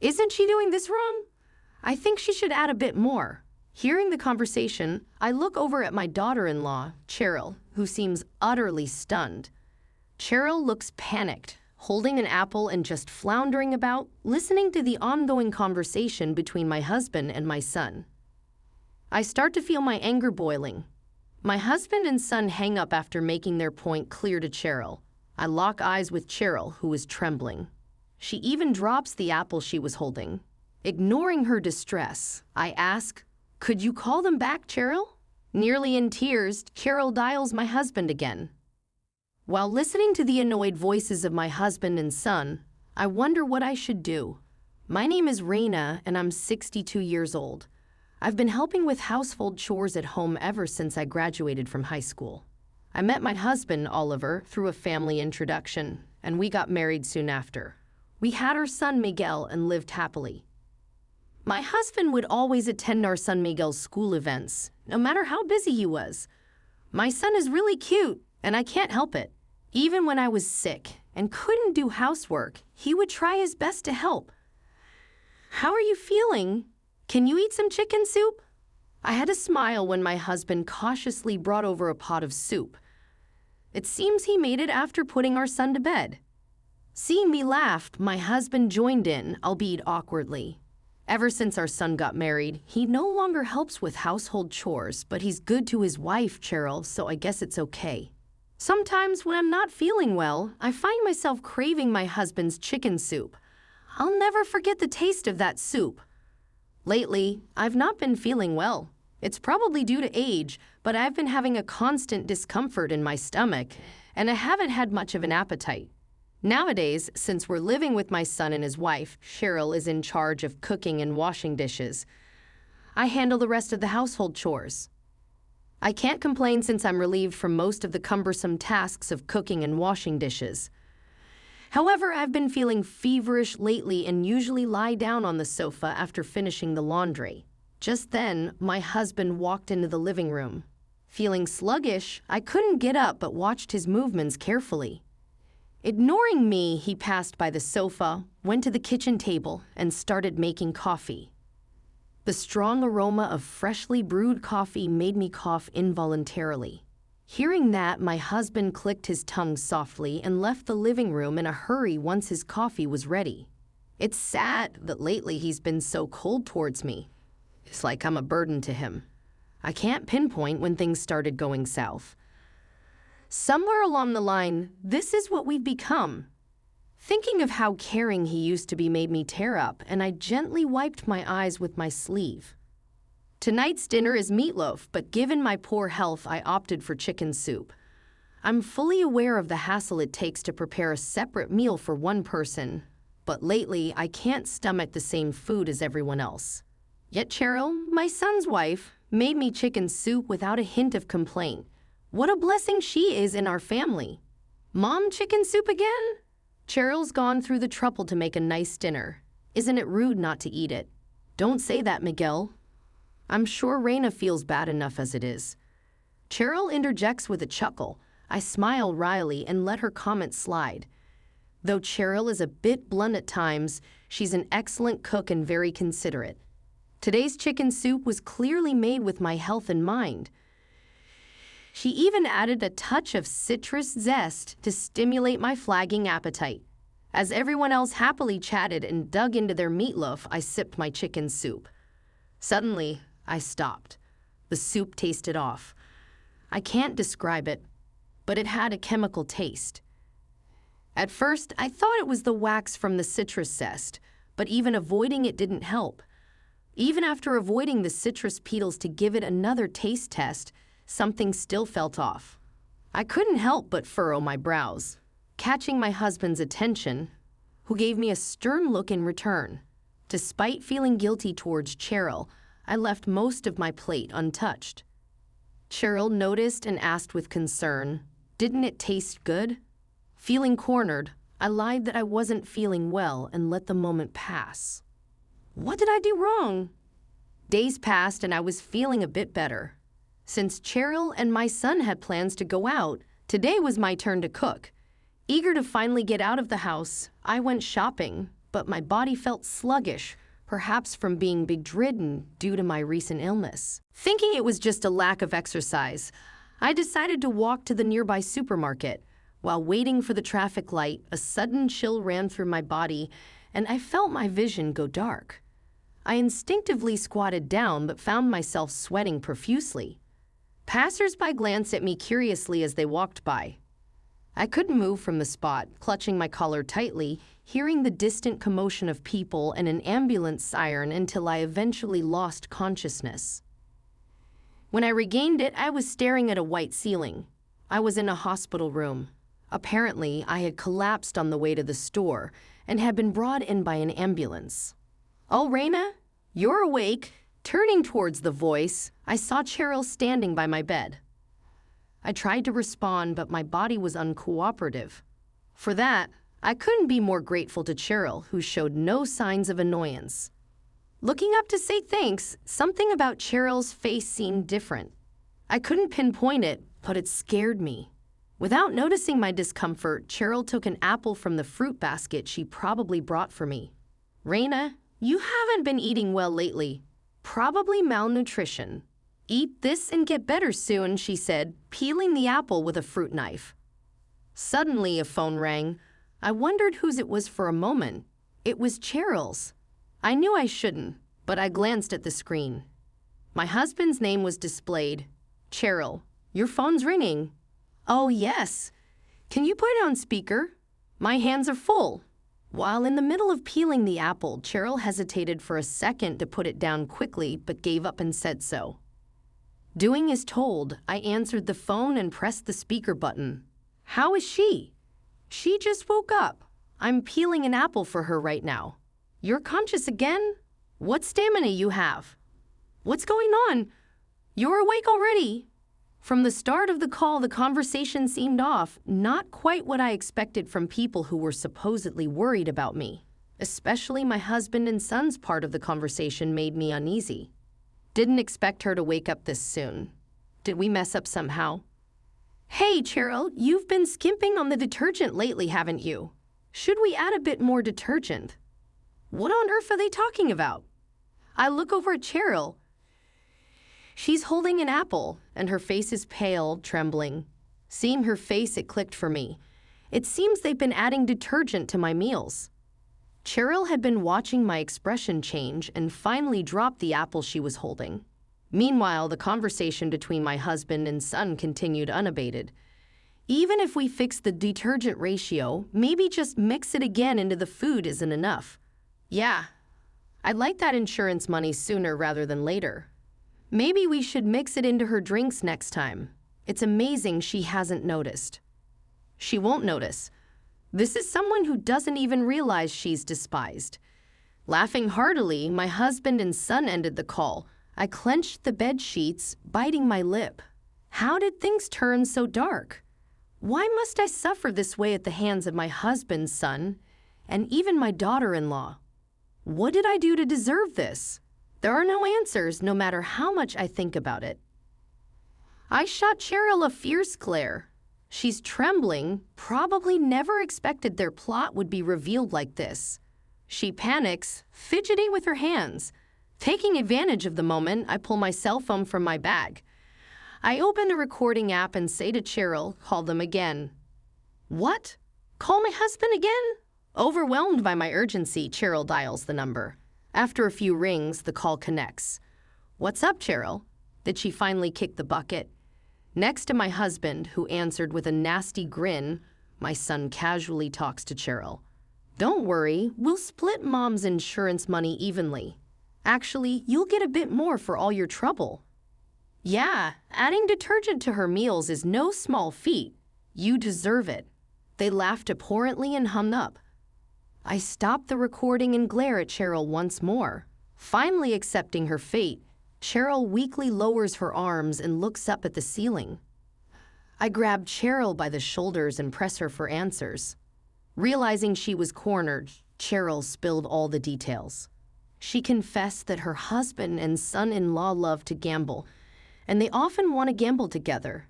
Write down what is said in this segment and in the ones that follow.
Isn't she doing this wrong? I think she should add a bit more. Hearing the conversation, I look over at my daughter-in-law, Cheryl, who seems utterly stunned. Cheryl looks panicked, holding an apple and just floundering about, listening to the ongoing conversation between my husband and my son. I start to feel my anger boiling. My husband and son hang up after making their point clear to Cheryl. I lock eyes with Cheryl, who is trembling. She even drops the apple she was holding. Ignoring her distress, I ask, "Could you call them back, Cheryl?" Nearly in tears, Cheryl dials my husband again. While listening to the annoyed voices of my husband and son, I wonder what I should do. My name is Raina, and I'm 62 years old. I've been helping with household chores at home ever since I graduated from high school. I met my husband, Oliver, through a family introduction, and we got married soon after. We had our son, Miguel, and lived happily. My husband would always attend our son Miguel's school events, no matter how busy he was. My son is really cute, and I can't help it. Even when I was sick and couldn't do housework, he would try his best to help. "How are you feeling? Can you eat some chicken soup?" I had a smile when my husband cautiously brought over a pot of soup. It seems he made it after putting our son to bed. Seeing me laugh, my husband joined in, albeit awkwardly. Ever since our son got married, he no longer helps with household chores, but he's good to his wife, Cheryl, so I guess it's okay. Sometimes when I'm not feeling well, I find myself craving my husband's chicken soup. I'll never forget the taste of that soup. Lately, I've not been feeling well. It's probably due to age, but I've been having a constant discomfort in my stomach, and I haven't had much of an appetite. Nowadays, since we're living with my son and his wife, Cheryl is in charge of cooking and washing dishes. I handle the rest of the household chores. I can't complain since I'm relieved from most of the cumbersome tasks of cooking and washing dishes. However, I've been feeling feverish lately and usually lie down on the sofa after finishing the laundry. Just then, my husband walked into the living room. Feeling sluggish, I couldn't get up but watched his movements carefully. Ignoring me, he passed by the sofa, went to the kitchen table, and started making coffee. The strong aroma of freshly brewed coffee made me cough involuntarily. Hearing that, my husband clicked his tongue softly and left the living room in a hurry once his coffee was ready. It's sad that lately he's been so cold towards me. It's like I'm a burden to him. I can't pinpoint when things started going south. Somewhere along the line, this is what we've become. Thinking of how caring he used to be made me tear up, and I gently wiped my eyes with my sleeve. Tonight's dinner is meatloaf, but given my poor health, I opted for chicken soup. I'm fully aware of the hassle it takes to prepare a separate meal for one person, but lately I can't stomach the same food as everyone else. Yet Cheryl, my son's wife, made me chicken soup without a hint of complaint. What a blessing she is in our family. Mom, chicken soup again? Cheryl's gone through the trouble to make a nice dinner. Isn't it rude not to eat it? Don't say that, Miguel. I'm sure Raina feels bad enough as it is. Cheryl interjects with a chuckle. I smile wryly and let her comment slide. Though Cheryl is a bit blunt at times, she's an excellent cook and very considerate. Today's chicken soup was clearly made with my health in mind. She even added a touch of citrus zest to stimulate my flagging appetite. As everyone else happily chatted and dug into their meatloaf, I sipped my chicken soup. Suddenly, I stopped. The soup tasted off. I can't describe it, but it had a chemical taste. At first, I thought it was the wax from the citrus zest, but even avoiding it didn't help. Even after avoiding the citrus petals to give it another taste test, something still felt off. I couldn't help but furrow my brows, catching my husband's attention, who gave me a stern look in return. Despite feeling guilty towards Cheryl, I left most of my plate untouched. Cheryl noticed and asked with concern, "Didn't it taste good?" Feeling cornered, I lied that I wasn't feeling well and let the moment pass. What did I do wrong? Days passed and I was feeling a bit better. Since Cheryl and my son had plans to go out, today was my turn to cook. Eager to finally get out of the house, I went shopping, but my body felt sluggish, perhaps from being bedridden due to my recent illness. Thinking it was just a lack of exercise, I decided to walk to the nearby supermarket. While waiting for the traffic light, a sudden chill ran through my body, and I felt my vision go dark. I instinctively squatted down but found myself sweating profusely. Passers-by glanced at me curiously as they walked by. I couldn't move from the spot, clutching my collar tightly, hearing the distant commotion of people and an ambulance siren until I eventually lost consciousness. When I regained it, I was staring at a white ceiling. I was in a hospital room. Apparently, I had collapsed on the way to the store and had been brought in by an ambulance. "Oh, Raina, you're awake." Turning towards the voice, I saw Cheryl standing by my bed. I tried to respond, but my body was uncooperative. For that, I couldn't be more grateful to Cheryl, who showed no signs of annoyance. Looking up to say thanks, something about Cheryl's face seemed different. I couldn't pinpoint it, but it scared me. Without noticing my discomfort, Cheryl took an apple from the fruit basket she probably brought for me. "Raina, you haven't been eating well lately. Probably malnutrition. Eat this and get better soon," she said, peeling the apple with a fruit knife. Suddenly, a phone rang. I wondered whose it was for a moment. It was Cheryl's. I knew I shouldn't, but I glanced at the screen. My husband's name was displayed. "Cheryl, your phone's ringing." "Oh, yes. Can you put it on speaker? My hands are full." While in the middle of peeling the apple, Cheryl hesitated for a second to put it down quickly, but gave up and said so. Doing as told, I answered the phone and pressed the speaker button. "How is she?" "She just woke up. I'm peeling an apple for her right now." "You're conscious again? What stamina you have?" "What's going on? You're awake already." From the start of the call, the conversation seemed off, not quite what I expected from people who were supposedly worried about me. Especially my husband and son's part of the conversation made me uneasy. Didn't expect her to wake up this soon. Did we mess up somehow? "Hey, Cheryl, you've been skimping on the detergent lately, haven't you? Should we add a bit more detergent?" "What on earth are they talking about?" I look over at Cheryl. She's holding an apple, and her face is pale, trembling. Seeing her face, it clicked for me. It seems they've been adding detergent to my meals. Cheryl had been watching my expression change and finally dropped the apple she was holding. Meanwhile, the conversation between my husband and son continued unabated. "Even if we fix the detergent ratio, maybe just mix it again into the food isn't enough." "Yeah, I'd like that insurance money sooner rather than later. Maybe we should mix it into her drinks next time. It's amazing she hasn't noticed." She won't notice. This is someone who doesn't even realize she's despised. Laughing heartily, my husband and son ended the call. I clenched the bed sheets, biting my lip. How did things turn so dark? Why must I suffer this way at the hands of my husband's son, and even my daughter-in-law? What did I do to deserve this? There are no answers, no matter how much I think about it. I shot Cheryl a fierce glare. She's trembling, probably never expected their plot would be revealed like this. She panics, fidgeting with her hands. Taking advantage of the moment, I pull my cell phone from my bag. I open a recording app and say to Cheryl, "Call them again." "What? Call my husband again?" Overwhelmed by my urgency, Cheryl dials the number. After a few rings, the call connects. "What's up, Cheryl?" Did she finally kick the bucket? Next to my husband, who answered with a nasty grin, my son casually talks to Cheryl. "Don't worry, we'll split Mom's insurance money evenly. Actually, you'll get a bit more for all your trouble." "Yeah, adding detergent to her meals is no small feat. You deserve it." They laughed abhorrently and hung up. I stop the recording and glare at Cheryl once more. Finally accepting her fate, Cheryl weakly lowers her arms and looks up at the ceiling. I grab Cheryl by the shoulders and press her for answers. Realizing she was cornered, Cheryl spilled all the details. She confessed that her husband and son-in-law love to gamble, and they often want to gamble together.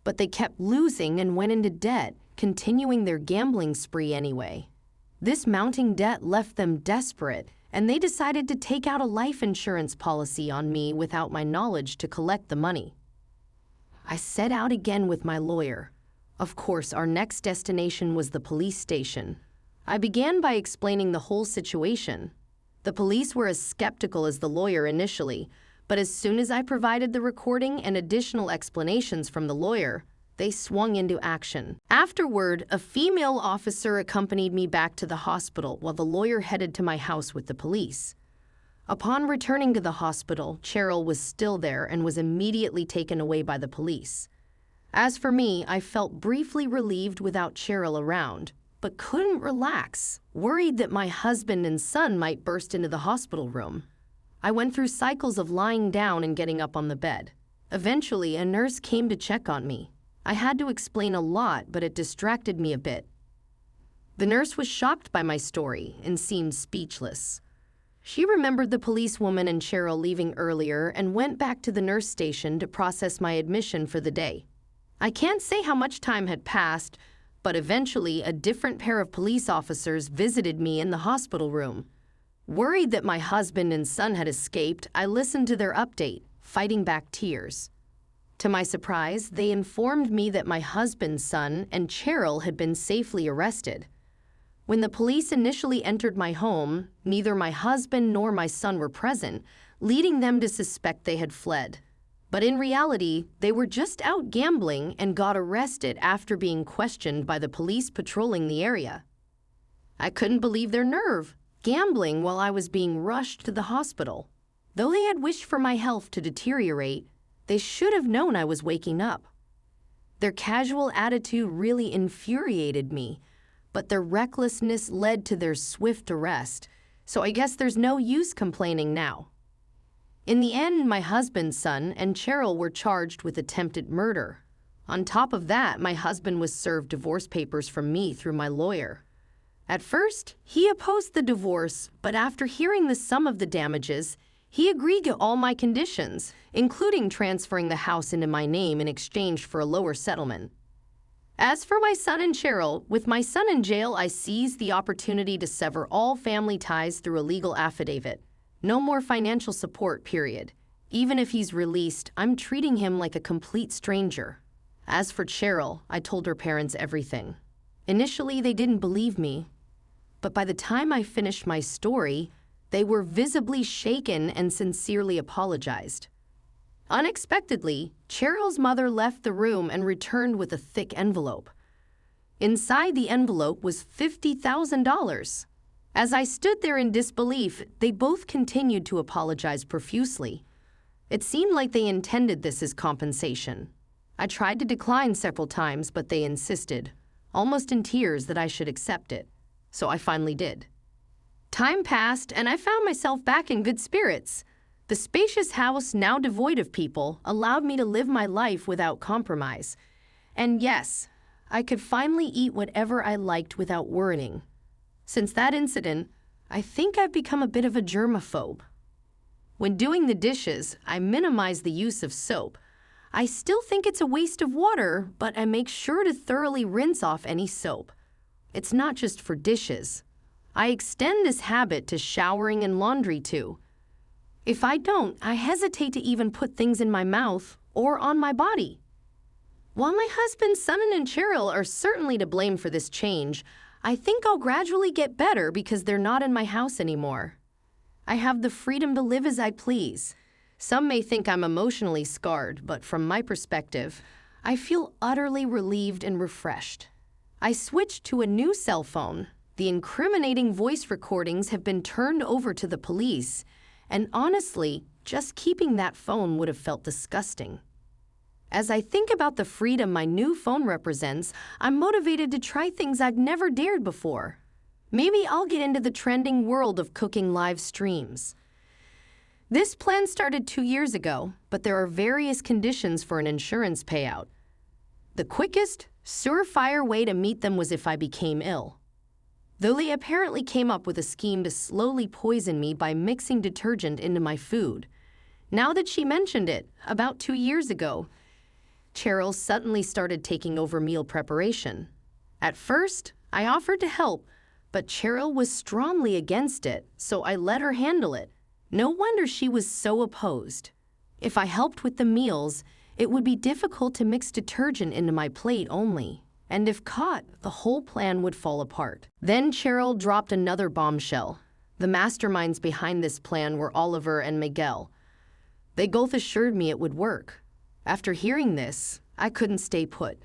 But they kept losing and went into debt, continuing their gambling spree anyway. This mounting debt left them desperate, and they decided to take out a life insurance policy on me without my knowledge to collect the money. I set out again with my lawyer. Of course, our next destination was the police station. I began by explaining the whole situation. The police were as skeptical as the lawyer initially, but as soon as I provided the recording and additional explanations from the lawyer, they swung into action. Afterward, a female officer accompanied me back to the hospital while the lawyer headed to my house with the police. Upon returning to the hospital, Cheryl was still there and was immediately taken away by the police. As for me, I felt briefly relieved without Cheryl around, but couldn't relax, worried that my husband and son might burst into the hospital room. I went through cycles of lying down and getting up on the bed. Eventually, a nurse came to check on me. I had to explain a lot, but it distracted me a bit. The nurse was shocked by my story and seemed speechless. She remembered the policewoman and Cheryl leaving earlier and went back to the nurse station to process my admission for the day. I can't say how much time had passed, but eventually a different pair of police officers visited me in the hospital room. Worried that my husband and son had escaped, I listened to their update, fighting back tears. To my surprise, they informed me that my husband's son and Cheryl had been safely arrested. When the police initially entered my home, neither my husband nor my son were present, leading them to suspect they had fled. But in reality, they were just out gambling and got arrested after being questioned by the police patrolling the area. I couldn't believe their nerve, gambling while I was being rushed to the hospital. Though they had wished for my health to deteriorate, they should have known I was waking up. Their casual attitude really infuriated me, but their recklessness led to their swift arrest, so I guess there's no use complaining now. In the end, my husband's son and Cheryl were charged with attempted murder. On top of that, my husband was served divorce papers from me through my lawyer. At first, he opposed the divorce, but after hearing the sum of the damages, he agreed to all my conditions, including transferring the house into my name in exchange for a lower settlement. As for my son and Cheryl, with my son in jail, I seized the opportunity to sever all family ties through a legal affidavit. No more financial support, period. Even if he's released, I'm treating him like a complete stranger. As for Cheryl, I told her parents everything. Initially, they didn't believe me, but by the time I finished my story, they were visibly shaken and sincerely apologized. Unexpectedly, Cheryl's mother left the room and returned with a thick envelope. Inside the envelope was $50,000. As I stood there in disbelief, they both continued to apologize profusely. It seemed like they intended this as compensation. I tried to decline several times, but they insisted, almost in tears, that I should accept it. So I finally did. Time passed, and I found myself back in good spirits. The spacious house, now devoid of people, allowed me to live my life without compromise. And yes, I could finally eat whatever I liked without worrying. Since that incident, I think I've become a bit of a germaphobe. When doing the dishes, I minimize the use of soap. I still think it's a waste of water, but I make sure to thoroughly rinse off any soap. It's not just for dishes. I extend this habit to showering and laundry too. If I don't, I hesitate to even put things in my mouth or on my body. While my husband, son, and Cheryl are certainly to blame for this change, I think I'll gradually get better because they're not in my house anymore. I have the freedom to live as I please. Some may think I'm emotionally scarred, but from my perspective, I feel utterly relieved and refreshed. I switched to a new cell phone. The incriminating voice recordings have been turned over to the police, and honestly, just keeping that phone would have felt disgusting. As I think about the freedom my new phone represents, I'm motivated to try things I've never dared before. Maybe I'll get into the trending world of cooking live streams. This plan started 2 years ago, but there are various conditions for an insurance payout. The quickest, surefire way to meet them was if I became ill. Though they apparently came up with a scheme to slowly poison me by mixing detergent into my food. Now that she mentioned it, about 2 years ago, Cheryl suddenly started taking over meal preparation. At first, I offered to help, But Cheryl was strongly against it, so I let her handle it. No wonder she was so opposed. If I helped with the meals, it would be difficult to mix detergent into my plate only. And if caught, the whole plan would fall apart. Then Cheryl dropped another bombshell. The masterminds behind this plan were Oliver and Miguel. They both assured me it would work. After hearing this, I couldn't stay put.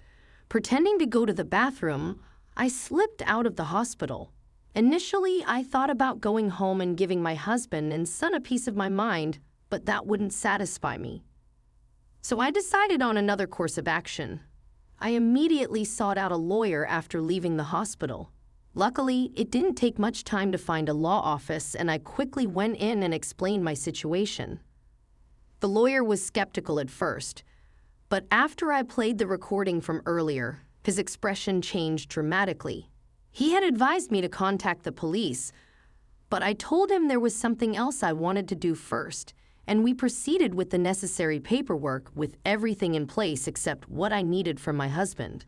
Pretending to go to the bathroom, I slipped out of the hospital. Initially, I thought about going home and giving my husband and son a piece of my mind, but that wouldn't satisfy me. So I decided on another course of action. I immediately sought out a lawyer after leaving the hospital. Luckily, it didn't take much time to find a law office, and I quickly went in and explained my situation. The lawyer was skeptical at first, but after I played the recording from earlier, his expression changed dramatically. He had advised me to contact the police, but I told him there was something else I wanted to do first, and we proceeded with the necessary paperwork with everything in place except what I needed from my husband.